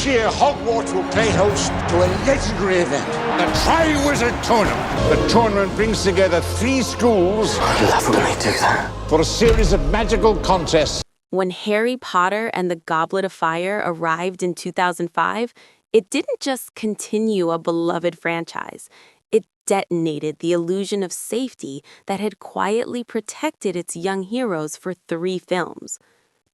year, Hogwarts will play host to a legendary event, the Triwizard Tournament. The tournament brings together 3 schools. I'd love when they do that. For a series of magical contests. When Harry Potter and the Goblet of Fire arrived in 2005, it didn't just continue a beloved franchise. It detonated the illusion of safety that had quietly protected its young heroes for 3 films.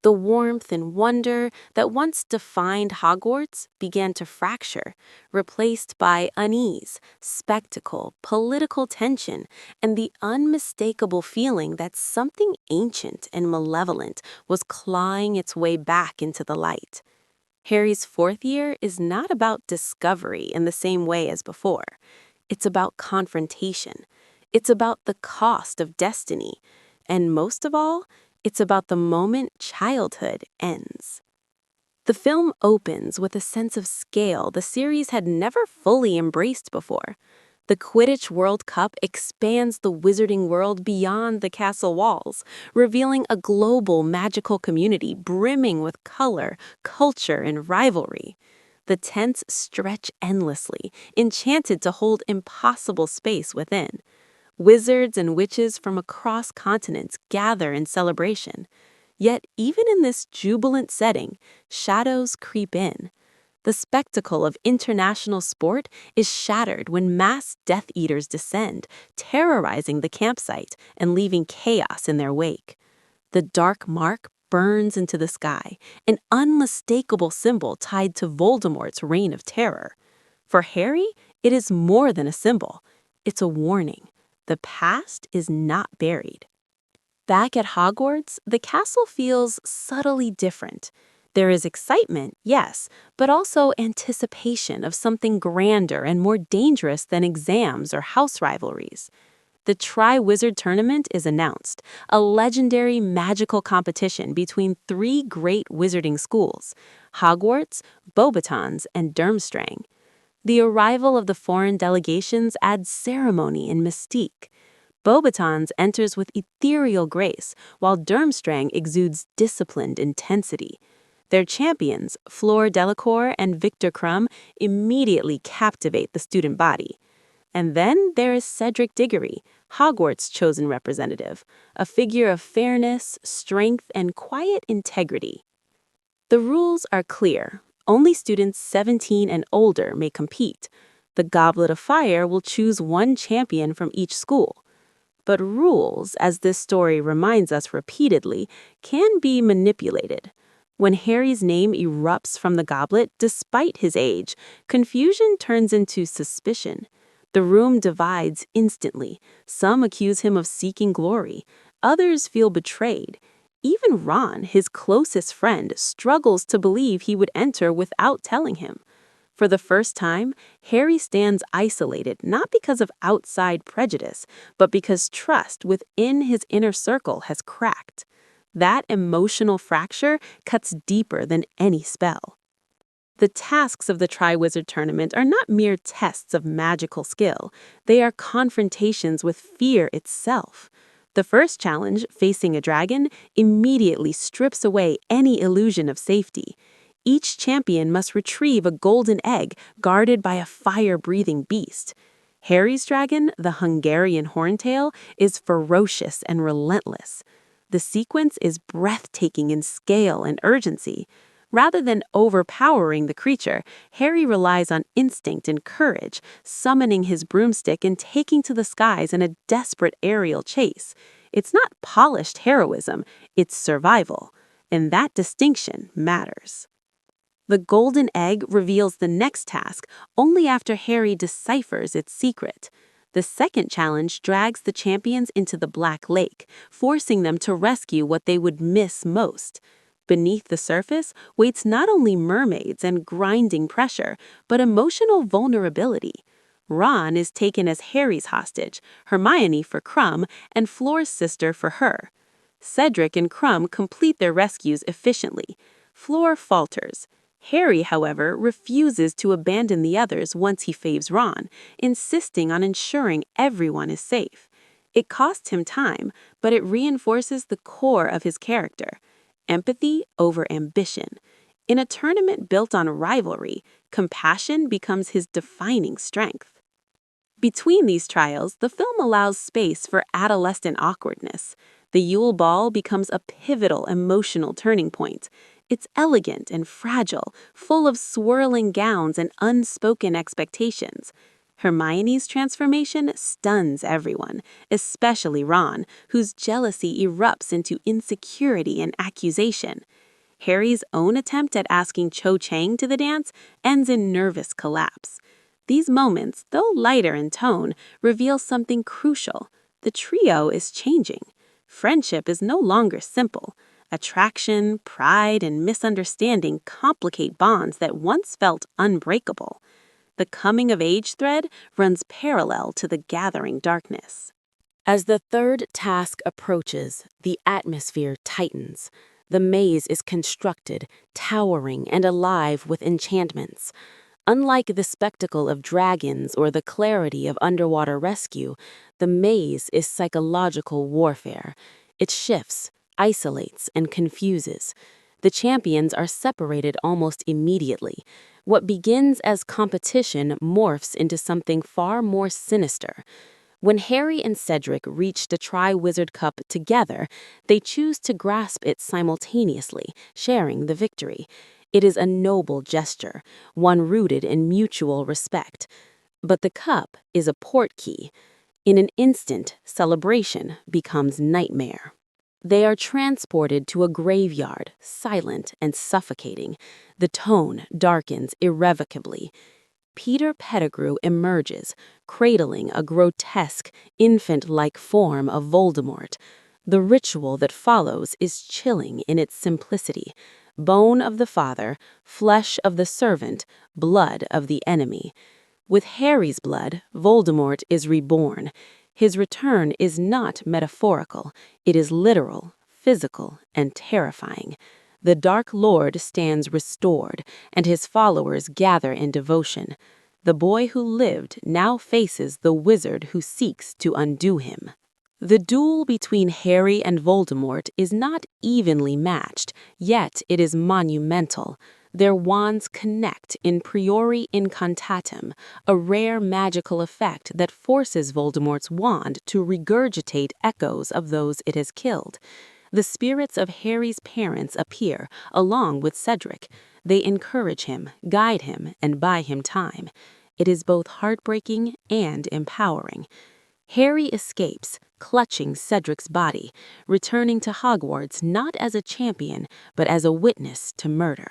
The warmth and wonder that once defined Hogwarts began to fracture, replaced by unease, spectacle, political tension, and the unmistakable feeling that something ancient and malevolent was clawing its way back into the light. Harry's 4th year is not about discovery in the same way as before. It's about confrontation. It's about the cost of destiny. And most of all, it's about the moment childhood ends. The film opens with a sense of scale the series had never fully embraced before. The Quidditch World Cup expands the wizarding world beyond the castle walls, revealing a global magical community brimming with color, culture, and rivalry. The tents stretch endlessly, enchanted to hold impossible space within. Wizards and witches from across continents gather in celebration. Yet, even in this jubilant setting, shadows creep in. The spectacle of international sport is shattered when mass Death Eaters descend, terrorizing the campsite and leaving chaos in their wake. The dark mark burns into the sky, an unmistakable symbol tied to Voldemort's reign of terror. For Harry, it is more than a symbol. It's a warning. The past is not buried. Back at Hogwarts, the castle feels subtly different. There is excitement, yes, but also anticipation of something grander and more dangerous than exams or house rivalries. The Triwizard Tournament is announced, a legendary magical competition between 3 great wizarding schools, Hogwarts, Beauxbatons, and Durmstrang. The arrival of the foreign delegations adds ceremony and mystique. Beauxbatons enters with ethereal grace, while Durmstrang exudes disciplined intensity. Their champions, Fleur Delacour and Victor Crumb, immediately captivate the student body. And then there is Cedric Diggory, Hogwarts' chosen representative, a figure of fairness, strength, and quiet integrity. The rules are clear. Only students 17 and older may compete. The Goblet of Fire will choose 1 champion from each school. But rules, as this story reminds us repeatedly, can be manipulated. When Harry's name erupts from the goblet, despite his age, confusion turns into suspicion. The room divides instantly. Some accuse him of seeking glory. Others feel betrayed. Even Ron, his closest friend, struggles to believe he would enter without telling him. For the first time, Harry stands isolated not because of outside prejudice, but because trust within his inner circle has cracked. That emotional fracture cuts deeper than any spell. The tasks of the Triwizard Tournament are not mere tests of magical skill. They are confrontations with fear itself. The first challenge, facing a dragon, immediately strips away any illusion of safety. Each champion must retrieve a golden egg guarded by a fire-breathing beast. Harry's dragon, the Hungarian Horntail, is ferocious and relentless. The sequence is breathtaking in scale and urgency. Rather than overpowering the creature, Harry relies on instinct and courage, summoning his broomstick and taking to the skies in a desperate aerial chase. It's not polished heroism, it's survival. And that distinction matters. The golden egg reveals the next task only after Harry deciphers its secret. The second challenge drags the champions into the Black Lake, forcing them to rescue what they would miss most. Beneath the surface waits not only mermaids and grinding pressure, but emotional vulnerability. Ron is taken as Harry's hostage, Hermione for Crumb, and Fleur's sister for her. Cedric and Crumb complete their rescues efficiently. Fleur falters. Harry, however, refuses to abandon the others once he faves Ron, insisting on ensuring everyone is safe. It costs him time, but it reinforces the core of his character. Empathy over ambition. In a tournament built on rivalry, compassion becomes his defining strength. Between these trials, the film allows space for adolescent awkwardness. The Yule Ball becomes a pivotal emotional turning point. It's elegant and fragile, full of swirling gowns and unspoken expectations. Hermione's transformation stuns everyone, especially Ron, whose jealousy erupts into insecurity and accusation. Harry's own attempt at asking Cho Chang to the dance ends in nervous collapse. These moments, though lighter in tone, reveal something crucial. The trio is changing. Friendship is no longer simple. Attraction, pride, and misunderstanding complicate bonds that once felt unbreakable. The coming-of-age thread runs parallel to the gathering darkness. As the third task approaches, the atmosphere tightens. The maze is constructed, towering and alive with enchantments. Unlike the spectacle of dragons or the clarity of underwater rescue, the maze is psychological warfare. It shifts, isolates, and confuses. The champions are separated almost immediately. What begins as competition morphs into something far more sinister. When Harry and Cedric reach the Triwizard Cup together, they choose to grasp it simultaneously, sharing the victory. It is a noble gesture, one rooted in mutual respect. But the cup is a portkey. In an instant, celebration becomes nightmare. They are transported to a graveyard, silent and suffocating. The tone darkens irrevocably. Peter Pettigrew emerges, cradling a grotesque, infant-like form of Voldemort. The ritual that follows is chilling in its simplicity. Bone of the father, flesh of the servant, blood of the enemy. With Harry's blood, Voldemort is reborn. His return is not metaphorical, it is literal, physical, and terrifying. The Dark Lord stands restored, and his followers gather in devotion. The boy who lived now faces the wizard who seeks to undo him. The duel between Harry and Voldemort is not evenly matched, yet it is monumental. Their wands connect in priori incantatem, a rare magical effect that forces Voldemort's wand to regurgitate echoes of those it has killed. The spirits of Harry's parents appear, along with Cedric. They encourage him, guide him, and buy him time. It is both heartbreaking and empowering. Harry escapes, clutching Cedric's body, returning to Hogwarts not as a champion, but as a witness to murder.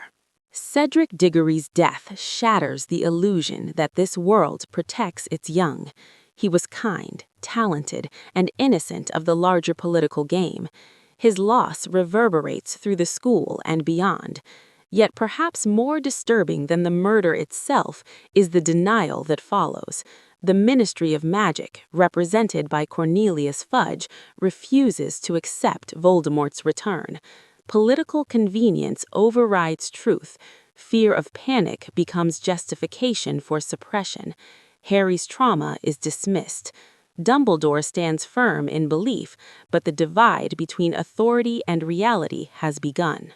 Cedric Diggory's death shatters the illusion that this world protects its young. He was kind, talented, and innocent of the larger political game. His loss reverberates through the school and beyond. Yet perhaps more disturbing than the murder itself is the denial that follows. The Ministry of Magic, represented by Cornelius Fudge, refuses to accept Voldemort's return. Political convenience overrides truth. Fear of panic becomes justification for suppression. Harry's trauma is dismissed. Dumbledore stands firm in belief, but the divide between authority and reality has begun.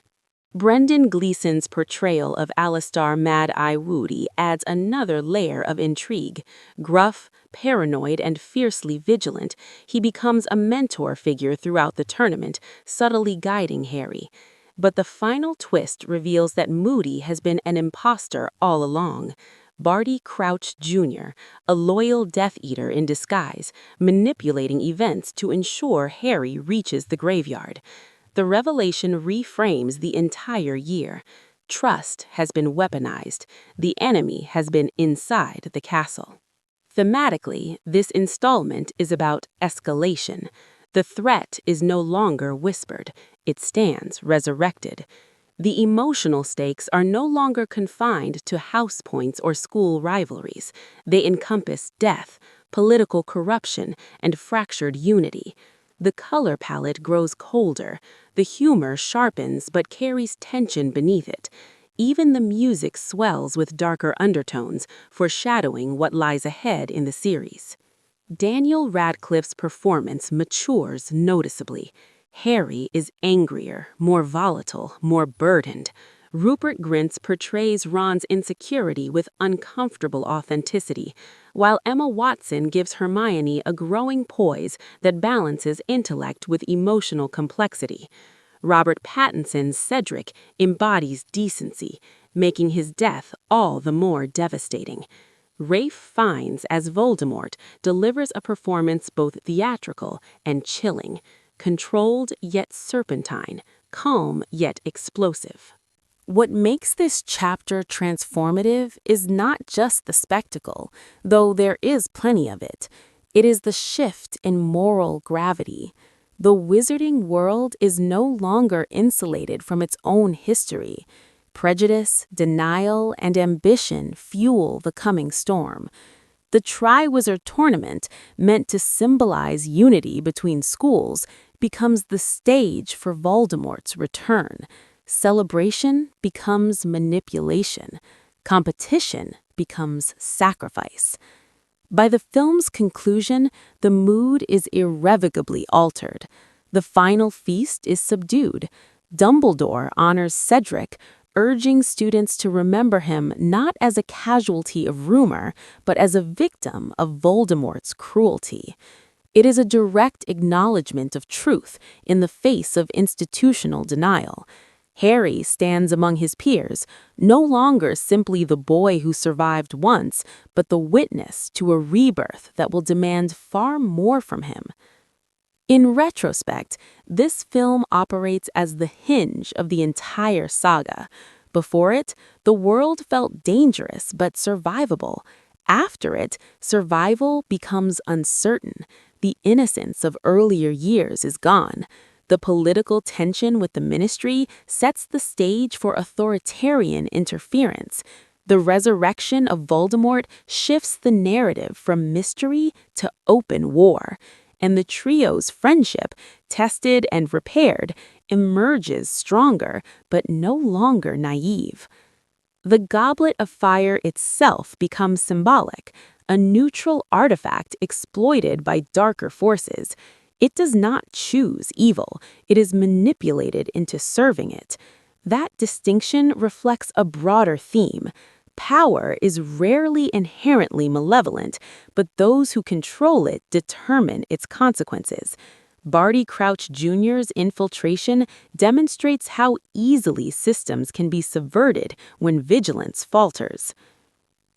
Brendan Gleeson's portrayal of Alastar Mad-Eye Moody adds another layer of intrigue. Gruff, paranoid, and fiercely vigilant, he becomes a mentor figure throughout the tournament, subtly guiding Harry. But the final twist reveals that Moody has been an imposter all along. Barty Crouch Jr., a loyal Death Eater in disguise, manipulating events to ensure Harry reaches the graveyard. The revelation reframes the entire year. Trust has been weaponized. The enemy has been inside the castle. Thematically, this installment is about escalation. The threat is no longer whispered. It stands resurrected. The emotional stakes are no longer confined to house points or school rivalries. They encompass death, political corruption, and fractured unity. The color palette grows colder. The humor sharpens but carries tension beneath it. Even the music swells with darker undertones, foreshadowing what lies ahead in the series. Daniel Radcliffe's performance matures noticeably. Harry is angrier, more volatile, more burdened. Rupert Grint portrays Ron's insecurity with uncomfortable authenticity, while Emma Watson gives Hermione a growing poise that balances intellect with emotional complexity. Robert Pattinson's Cedric embodies decency, making his death all the more devastating. Ralph Fiennes as Voldemort delivers a performance both theatrical and chilling, controlled yet serpentine, calm yet explosive. What makes this chapter transformative is not just the spectacle, though there is plenty of it. It is the shift in moral gravity. The wizarding world is no longer insulated from its own history. Prejudice, denial, and ambition fuel the coming storm. The Triwizard Tournament, meant to symbolize unity between schools, becomes the stage for Voldemort's return. Celebration becomes manipulation. Competition becomes sacrifice. By the film's conclusion, the mood is irrevocably altered. The final feast is subdued. Dumbledore honors Cedric, urging students to remember him not as a casualty of rumor, but as a victim of Voldemort's cruelty. It is a direct acknowledgement of truth in the face of institutional denial. Harry stands among his peers, no longer simply the boy who survived once, but the witness to a rebirth that will demand far more from him. In retrospect, this film operates as the hinge of the entire saga. Before it, the world felt dangerous but survivable. After it, survival becomes uncertain. The innocence of earlier years is gone. The political tension with the Ministry sets the stage for authoritarian interference. The resurrection of Voldemort shifts the narrative from mystery to open war. And the trio's friendship, tested and repaired, emerges stronger but no longer naive. The Goblet of Fire itself becomes symbolic, a neutral artifact exploited by darker forces. It does not choose evil, it is manipulated into serving it. That distinction reflects a broader theme. Power is rarely inherently malevolent, but those who control it determine its consequences. Barty Crouch Jr.'s infiltration demonstrates how easily systems can be subverted when vigilance falters.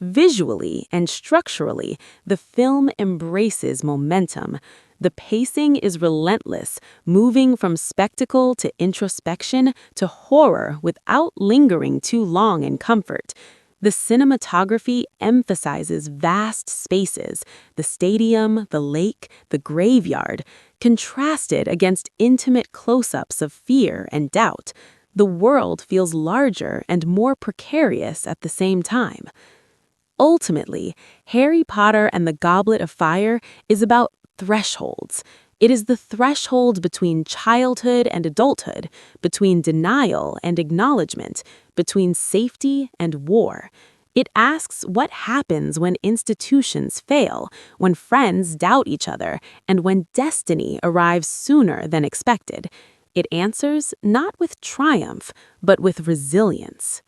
Visually and structurally, the film embraces momentum. The pacing is relentless, moving from spectacle to introspection to horror without lingering too long in comfort. The cinematography emphasizes vast spaces, the stadium, the lake, the graveyard, contrasted against intimate close-ups of fear and doubt. The world feels larger and more precarious at the same time. Ultimately, Harry Potter and the Goblet of Fire is about thresholds. It is the threshold between childhood and adulthood, between denial and acknowledgement, between safety and war. It asks what happens when institutions fail, when friends doubt each other, and when destiny arrives sooner than expected. It answers not with triumph, but with resilience.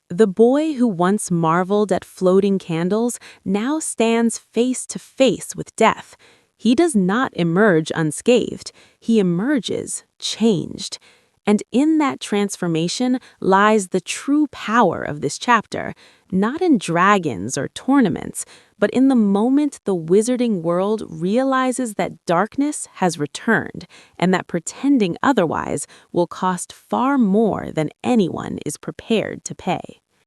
The boy who once marveled at floating candles now stands face to face with death. He does not emerge unscathed. He emerges changed. And in that transformation lies the true power of this chapter, not in dragons or tournaments, but in the moment the wizarding world realizes that darkness has returned, and that pretending otherwise will cost far more than anyone is prepared to pay.